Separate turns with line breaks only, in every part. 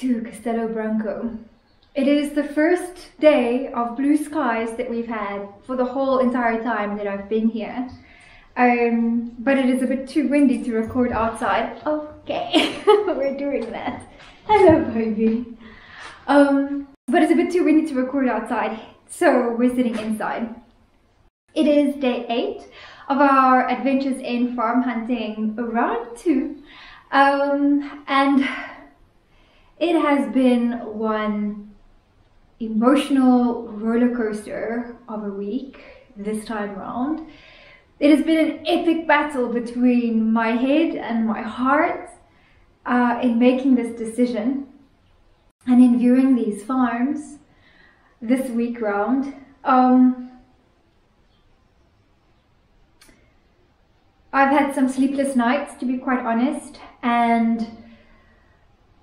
to Castelo Branco. It is the first day of blue skies that we've had for the whole entire time that I've been here. But it is a bit too windy to record outside. Okay, we're doing that. Hello, baby. But it's a bit too windy to record outside, so we're sitting inside. It is day 8 of our adventures in farm hunting round 2. And it has been one emotional roller coaster of a week this time round. It has been an epic battle between my head and my heart in making this decision and in viewing these farms this week round. I've had some sleepless nights, to be quite honest, and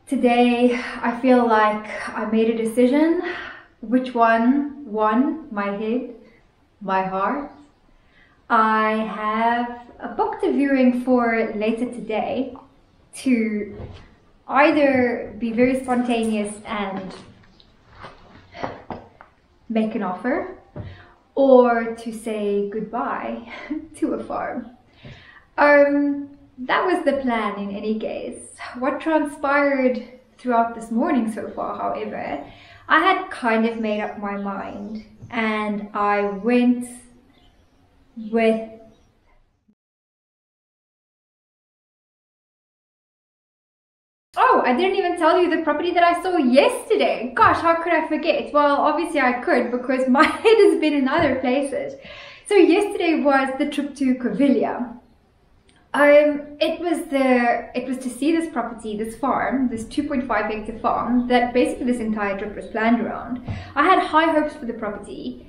today I feel like I made a decision. Which one won? My head, my heart. I have booked a viewing for later today to either be very spontaneous and make an offer, or to say goodbye to a farm. That was the plan in any case. What transpired throughout this morning so far, however, I had kind of made up my mind and I went with Oh, I didn't even tell you the property that I saw yesterday. Gosh, how could I forget? Well, obviously I could, because my head has been in other places. So yesterday was the trip to Covilha. It was to see this property, this farm, this 2.5 hectare farm that basically this entire trip was planned around. I had high hopes for the property.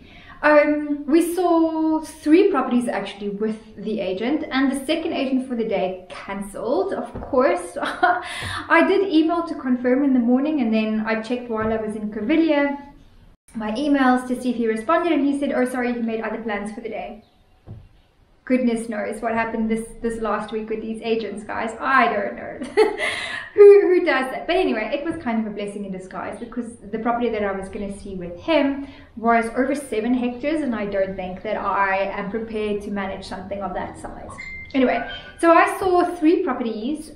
We saw 3 properties actually with the agent, and the second agent for the day cancelled, of course. I did email to confirm in the morning, and then I checked while I was in Covilha my emails to see if he responded, and he said, oh sorry, he made other plans for the day. Goodness knows what happened this last week with these agents, guys. I don't know who does that. But anyway, it was kind of a blessing in disguise, because the property that I was going to see with him was over 7 hectares, and I don't think that I am prepared to manage something of that size. Anyway, so I saw 3 properties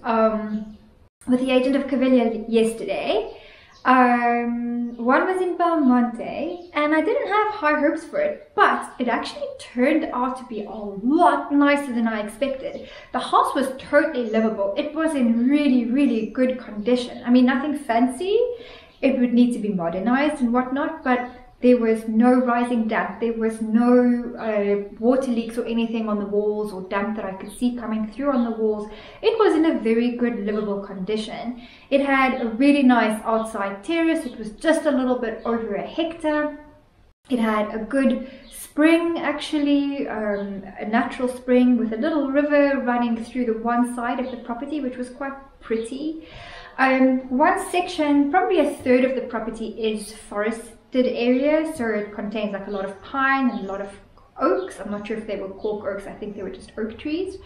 with the agent of Covilha yesterday. One was in Belmonte, and I didn't have high hopes for it, but it actually turned out to be a lot nicer than I expected. The house was totally livable. It was in really, really good condition. I mean, nothing fancy. It would need to be modernized and whatnot, but there was no rising damp. There was no water leaks or anything on the walls, or damp that I could see coming through on the walls. It was in a very good livable condition. It had a really nice outside terrace. It was just a little bit over 1 hectare. It had a good spring, actually, a natural spring with a little river running through the one side of the property, which was quite pretty. One section, probably 1/3 of the property, is forested area, so it contains like a lot of pine and a lot of oaks. I'm not sure if they were cork oaks. I think they were just oak trees.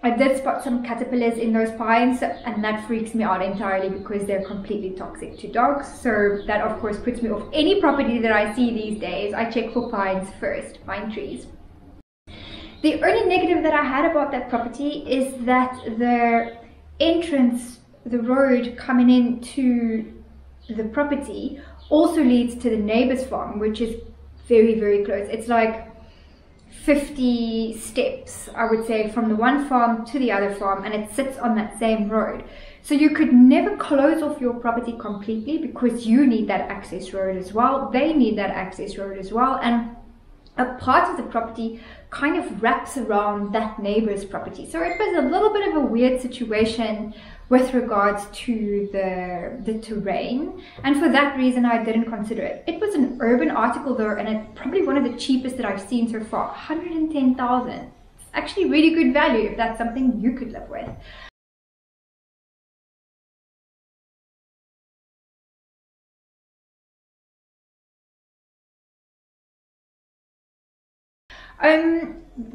I did spot some caterpillars in those pines, and that freaks me out entirely because they're completely toxic to dogs. So that of course puts me off any property that I see these days. I check for pines first, pine trees. The only negative that I had about that property is that the entrance, the road coming into the property, also leads to the neighbor's farm, which is very, very close. It's like 50 steps, I would say, from the one farm to the other farm, and it sits on that same road. So you could never close off your property completely, because you need that access road as well. They need that access road as well, and a part of the property kind of wraps around that neighbor's property. So it was a little bit of a weird situation with regards to the terrain, and for that reason I didn't consider it. It was an urban article though, and it's probably one of the cheapest that I've seen so far. 110,000. It's actually really good value if that's something you could live with.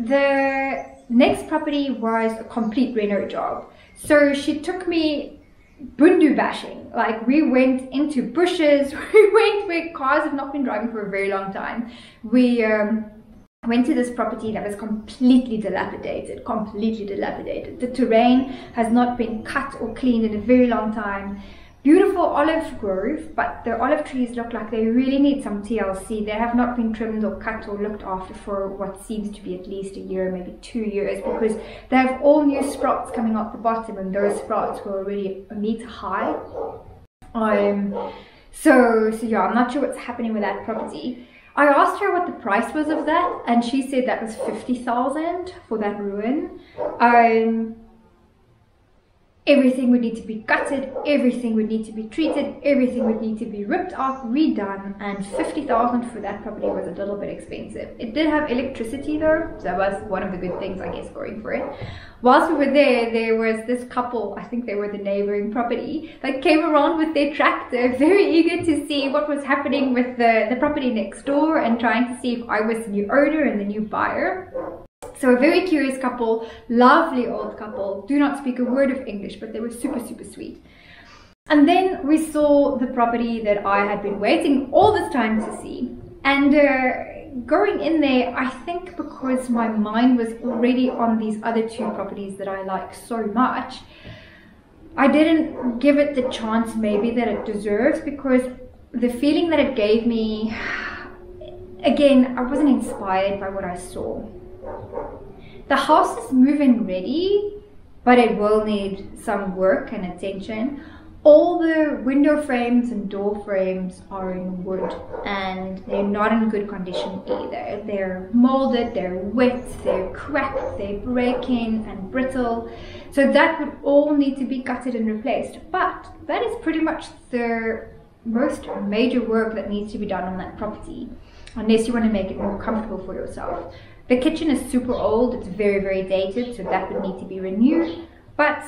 The next property was a complete reno job. So she took me bundu bashing. Like, we went into bushes, we went where cars have not been driving for a very long time. We went to this property that was completely dilapidated, The terrain has not been cut or cleaned in a very long time. Beautiful olive grove, but the olive trees look like they really need some TLC. They have not been trimmed or cut or looked after for what seems to be at least a year, maybe 2 years, because they have all new sprouts coming out the bottom, and those sprouts were already a meter high. So yeah, I'm not sure what's happening with that property. I asked her what the price was of that, and she said that was 50,000 for that ruin. Everything would need to be gutted, everything would need to be treated, everything would need to be ripped off, redone, and 50,000 for that property was a little bit expensive. It did have electricity though, so that was one of the good things, I guess, going for it. Whilst we were there was this couple, I think they were the neighboring property, that came around with their tractor, very eager to see what was happening with the property next door, and trying to see if I was the new owner and the new buyer. So a very curious couple, lovely old couple, do not speak a word of English, but they were super sweet. And then we saw the property that I had been waiting all this time to see. And going in there, I think because my mind was already on these other two properties that I like so much, I didn't give it the chance maybe that it deserves, because the feeling that it gave me, again, I wasn't inspired by what I saw. The house is move-in ready, but it will need some work and attention. All the window frames and door frames are in wood, and they're not in good condition either. They're molded, they're wet, they're cracked, they're breaking and brittle. So that would all need to be gutted and replaced. But that is pretty much the most major work that needs to be done on that property, unless you want to make it more comfortable for yourself. The kitchen is super old, it's very dated, so that would need to be renewed, but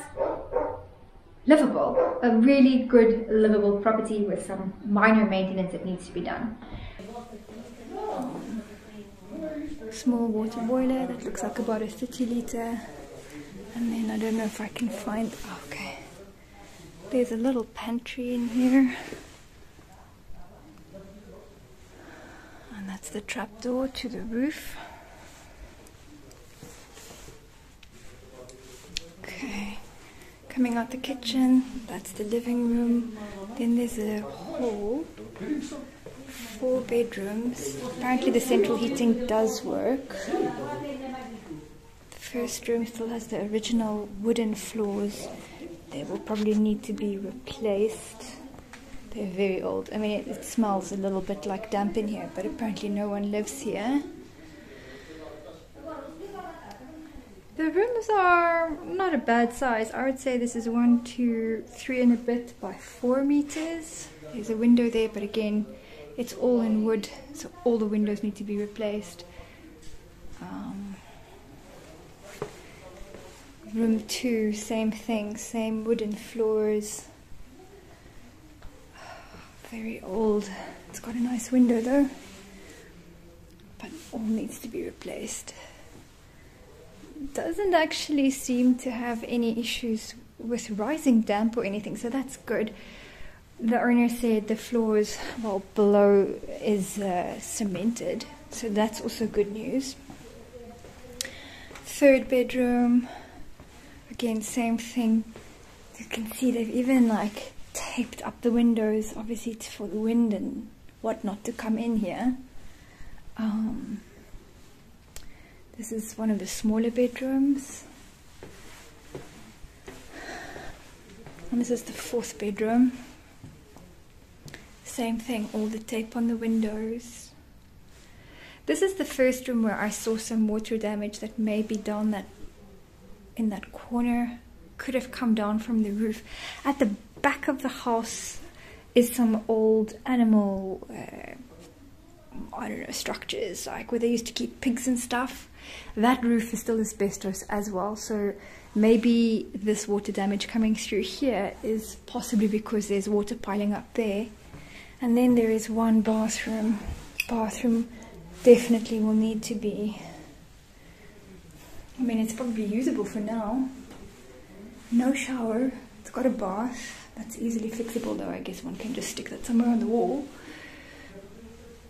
livable. A really good livable property with some minor maintenance that needs to be done. Small water boiler that looks like about a 30 litre, and then I don't know if I can find, okay, there's a little pantry in here. And that's the trapdoor to the roof. Okay, coming out the kitchen, that's the living room. Then there's a hall, 4 bedrooms. Apparently the central heating does work. The first room still has the original wooden floors. They will probably need to be replaced. They're very old. I mean, it smells a little bit like damp in here, but apparently no one lives here. The rooms are not a bad size. I would say this is 1, 2, 3 and a bit by 4 meters. There's a window there, but again, it's all in wood, so all the windows need to be replaced. Room 2, same thing, same wooden floors. Very old. It's got a nice window though, but all needs to be replaced. Doesn't actually seem to have any issues with rising damp or anything, so that's good. The owner said the floors, well, below is cemented, so that's also good news. 3rd bedroom, again, same thing. You can see they've even like taped up the windows, obviously for the wind and whatnot to come in here. This is one of the smaller bedrooms. And this is the 4th bedroom. Same thing, all the tape on the windows. This is the first room where I saw some water damage that may be down in that corner. Could have come down from the roof. At the back of the house is some old animal I don't know, structures, like where they used to keep pigs and stuff. That roof is still asbestos as well, so maybe this water damage coming through here is possibly because there's water piling up there. And then there is one bathroom. Bathroom definitely will need to be, I mean, it's probably usable for now. No shower. It's got a bath that's easily fixable, though I guess one can just stick that somewhere on the wall.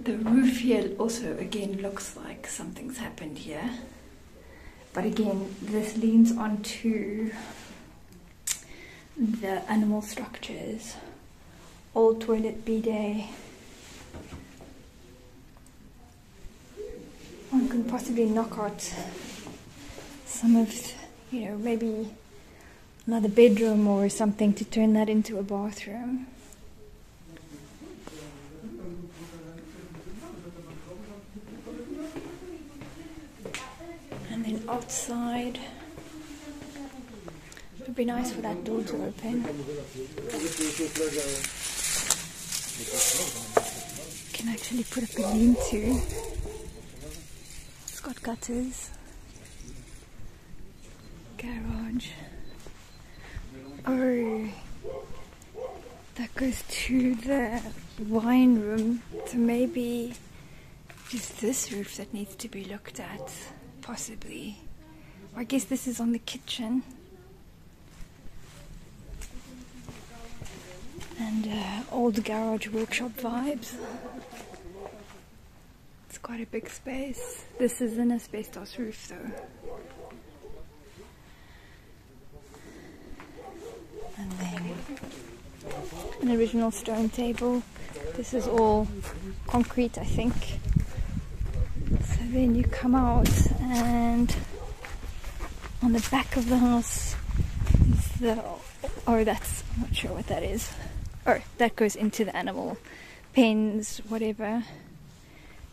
The roof here also again looks like something's happened here. But again, this leans onto the animal structures. Old toilet, bidet. One can possibly knock out some of, you know, maybe another bedroom or something to turn that into a bathroom. And then outside, it would be nice for that door to open. You can actually put up a lean-to. It's got gutters. Garage. Oh, that goes to the wine room. So maybe just this roof that needs to be looked at, possibly. Or I guess this is on the kitchen. And old garage workshop vibes. It's quite a big space. This is an asbestos roof though. And then an original stone table. This is all concrete, I think. So then you come out, and on the back of the house is the, oh, that's, I'm not sure what that is. Oh, that goes into the animal pens, whatever.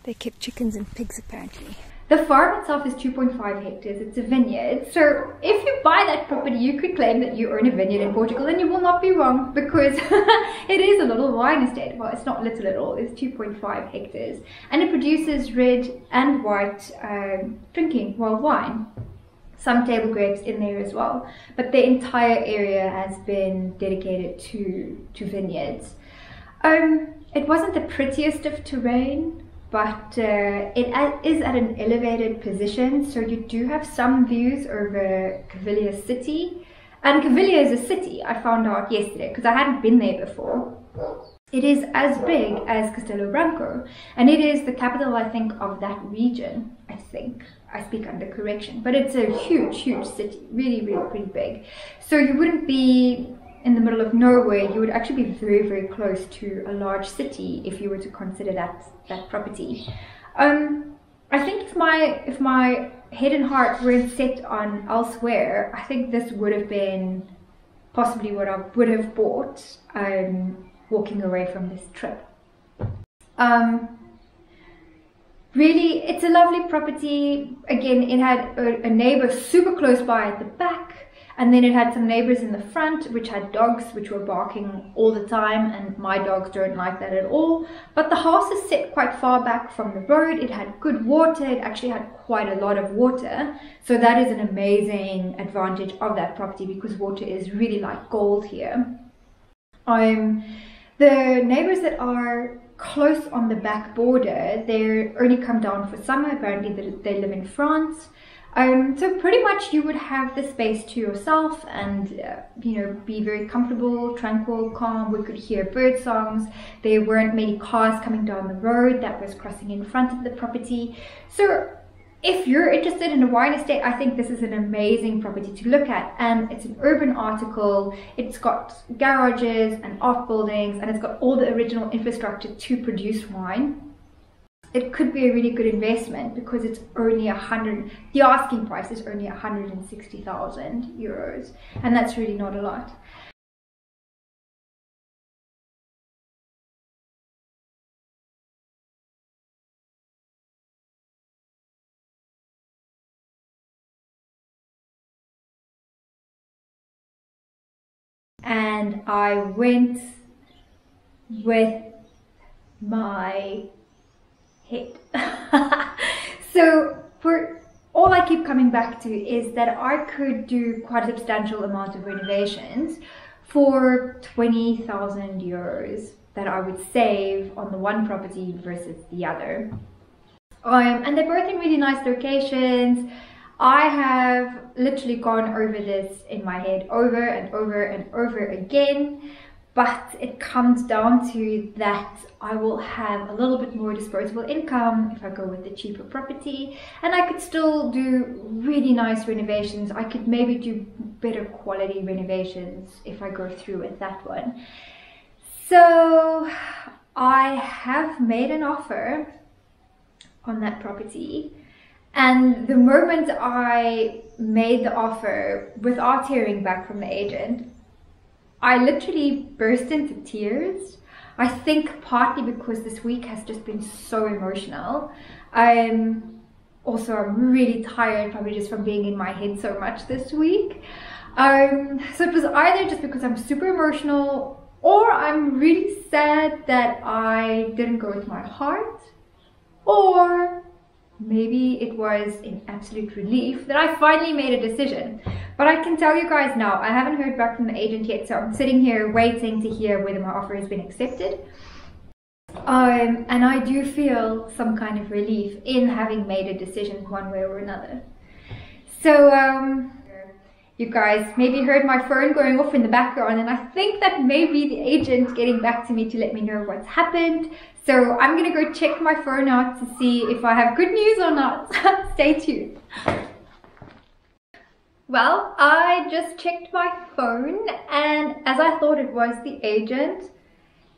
They keep chickens and pigs apparently. The farm itself is 2.5 hectares. It's a vineyard. So if you buy that property, you could claim that you own a vineyard in Portugal, and you will not be wrong, because it is a little wine estate. Well, it's not little at all. It's 2.5 hectares. And it produces red and white drinking, well, wine. Some table grapes in there as well. But the entire area has been dedicated to vineyards. It wasn't the prettiest of terrain, but it is at an elevated position, so you do have some views over Covilha city. And Covilha is a city, I found out yesterday, because I hadn't been there before. It is as big as Castelo Branco, and it is the capital, I think, of that region, I think. I speak under correction, but it's a huge, huge city, really, really pretty big. So you wouldn't be in the middle of nowhere, you would actually be very, very close to a large city if you were to consider that property. I think if my head and heart weren't set on elsewhere, I think this would have been possibly what I would have bought walking away from this trip. Really, it's a lovely property. Again, it had a neighbor super close by at the back, and then it had some neighbors in the front which had dogs which were barking all the time, and my dogs don't like that at all. But the house is set quite far back from the road. It had good water. It actually had quite a lot of water, so that is an amazing advantage of that property, because water is really like gold here. The neighbors that are close on the back border, they only come down for summer. Apparently they live in France. So pretty much you would have the space to yourself, and you know, be very comfortable, tranquil, calm. We could hear bird songs. There weren't many cars coming down the road that was crossing in front of the property. So if you're interested in a wine estate, I think this is an amazing property to look at. And it's an urban article. It's got garages and art buildings, and it's got all the original infrastructure to produce wine. It could be a really good investment, because it's only the asking price is only 160,000 euros, and that's really not a lot. And I went with my head. So for all I keep coming back to is that I could do quite a substantial amount of renovations for 20,000 euros that I would save on the one property versus the other. And they're both in really nice locations. I have literally gone over this in my head over and over and over again, but it comes down to that I will have a little bit more disposable income if I go with the cheaper property, and I could still do really nice renovations. I could maybe do better quality renovations if I go through with that one. So I have made an offer on that property, and the moment I made the offer without hearing back from the agent, I literally burst into tears. I think partly because this week has just been so emotional. Also, I'm really tired, probably just from being in my head so much this week. So it was either just because I'm super emotional, or I'm really sad that I didn't go with my heart, or maybe it was an absolute relief that I finally made a decision. But I can tell you guys now, I haven't heard back from the agent yet, so I'm sitting here waiting to hear whether my offer has been accepted. And I do feel some kind of relief in having made a decision one way or another. So you guys maybe heard my phone going off in the background, and I think that may be the agent getting back to me to let me know what's happened. So I'm gonna go check my phone out to see if I have good news or not. Stay tuned. Well, I just checked my phone, and as I thought it was the agent,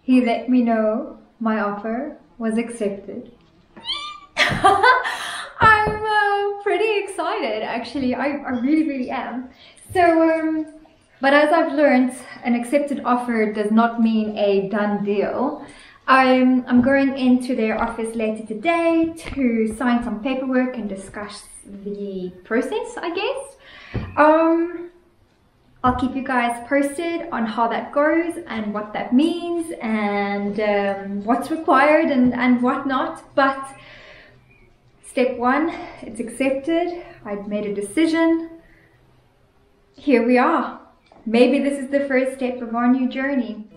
he let me know my offer was accepted. I'm pretty excited, actually. I really am. So, but as I've learned, an accepted offer does not mean a done deal. I'm going into their office later today to sign some paperwork and discuss the process, I guess. I'll keep you guys posted on how that goes and what that means and what's required and whatnot. But step one, it's accepted. I've made a decision. Here we are. Maybe this is the first step of our new journey.